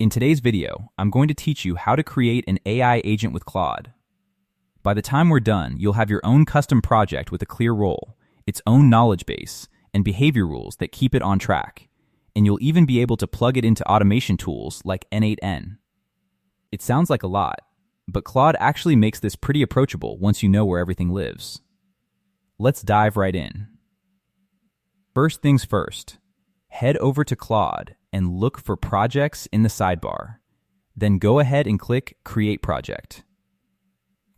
In today's video, I'm going to teach you how to create an AI agent with Claude. By the time we're done, you'll have your own custom project with a clear role, its own knowledge base, and behavior rules that keep it on track. And you'll even be able to plug it into automation tools like N8N. It sounds like a lot, but Claude actually makes this pretty approachable once you know where everything lives. Let's dive right in. First things first, head over to Claude and look for projects in the sidebar. Then go ahead and click Create Project.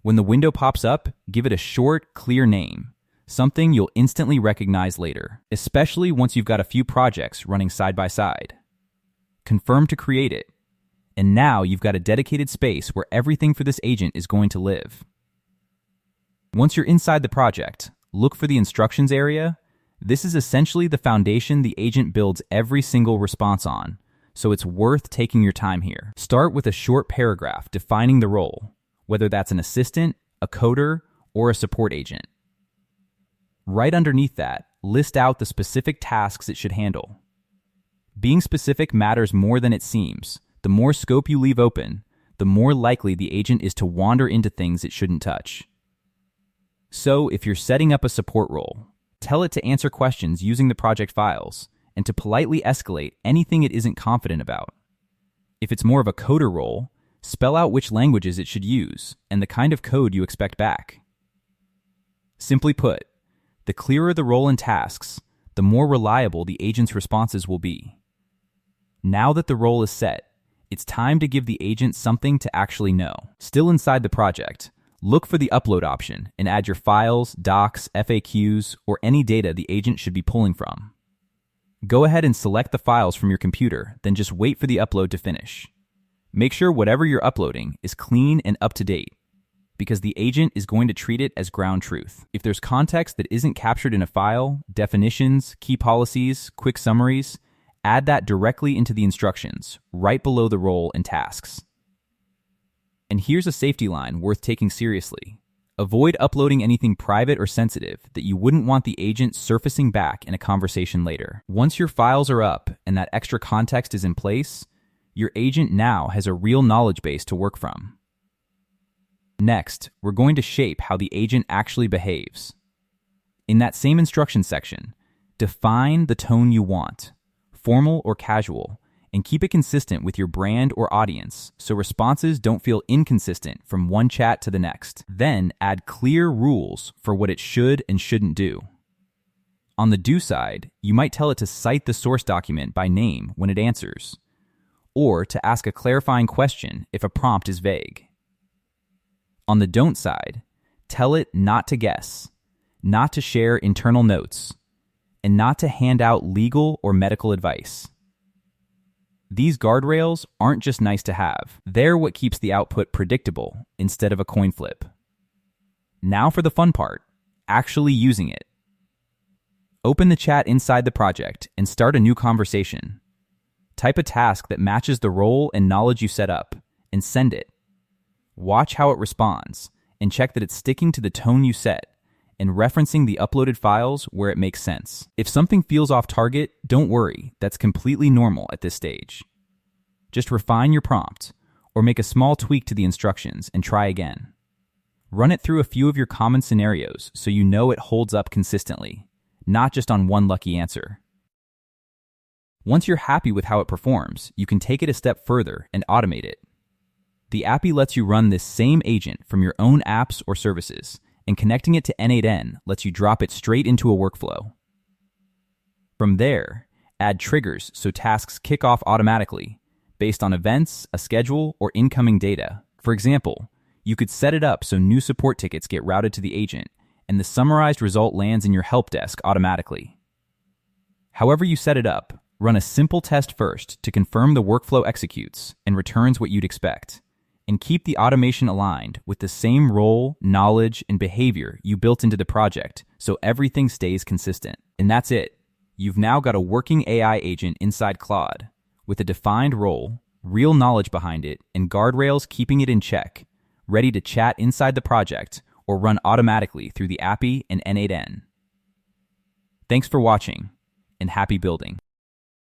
When the window pops up, give it a short, clear name, something you'll instantly recognize later, especially once you've got a few projects running side by side. Confirm to create it, and now you've got a dedicated space where everything for this agent is going to live. Once you're inside the project, look for the instructions area. This is essentially the foundation the agent builds every single response on, so it's worth taking your time here. Start with a short paragraph defining the role, whether that's an assistant, a coder, or a support agent. Right underneath that, list out the specific tasks it should handle. Being specific matters more than it seems. The more scope you leave open, the more likely the agent is to wander into things it shouldn't touch. So if you're setting up a support role, tell it to answer questions using the project files and to politely escalate anything it isn't confident about. If it's more of a coder role, spell out which languages it should use and the kind of code you expect back. Simply put, the clearer the role and tasks, the more reliable the agent's responses will be. Now that the role is set, it's time to give the agent something to actually know. Still inside the project, look for the upload option and add your files, docs, FAQs, or any data the agent should be pulling from. Go ahead and select the files from your computer, then just wait for the upload to finish. Make sure whatever you're uploading is clean and up to date, because the agent is going to treat it as ground truth. If there's context that isn't captured in a file, definitions, key policies, quick summaries, add that directly into the instructions, right below the role and tasks. And here's a safety line worth taking seriously. Avoid uploading anything private or sensitive that you wouldn't want the agent surfacing back in a conversation later. Once your files are up and that extra context is in place, your agent now has a real knowledge base to work from. Next, we're going to shape how the agent actually behaves. In that same instruction section, define the tone you want, formal or casual, and keep it consistent with your brand or audience so responses don't feel inconsistent from one chat to the next. Then add clear rules for what it should and shouldn't do. On the do side, you might tell it to cite the source document by name when it answers, or to ask a clarifying question if a prompt is vague. On the don't side, tell it not to guess, not to share internal notes, and not to hand out legal or medical advice. These guardrails aren't just nice to have. They're what keeps the output predictable instead of a coin flip. Now for the fun part, actually using it. Open the chat inside the project and start a new conversation. Type a task that matches the role and knowledge you set up and send it. Watch how it responds and check that it's sticking to the tone you set and referencing the uploaded files where it makes sense. If something feels off target, don't worry, that's completely normal at this stage. Just refine your prompt or make a small tweak to the instructions and try again. Run it through a few of your common scenarios so you know it holds up consistently, not just on one lucky answer. Once you're happy with how it performs, you can take it a step further and automate it. The appy lets you run this same agent from your own apps or services, and connecting it to N8N lets you drop it straight into a workflow. From there, add triggers so tasks kick off automatically based on events, a schedule, or incoming data. For example, you could set it up so new support tickets get routed to the agent and the summarized result lands in your help desk automatically. However you set it up, run a simple test first to confirm the workflow executes and returns what you'd expect. And keep the automation aligned with the same role, knowledge, and behavior you built into the project so everything stays consistent. And that's it. You've now got a working AI agent inside Claude with a defined role, real knowledge behind it, and guardrails keeping it in check, ready to chat inside the project or run automatically through the appy and N8N. Thanks for watching, and happy building.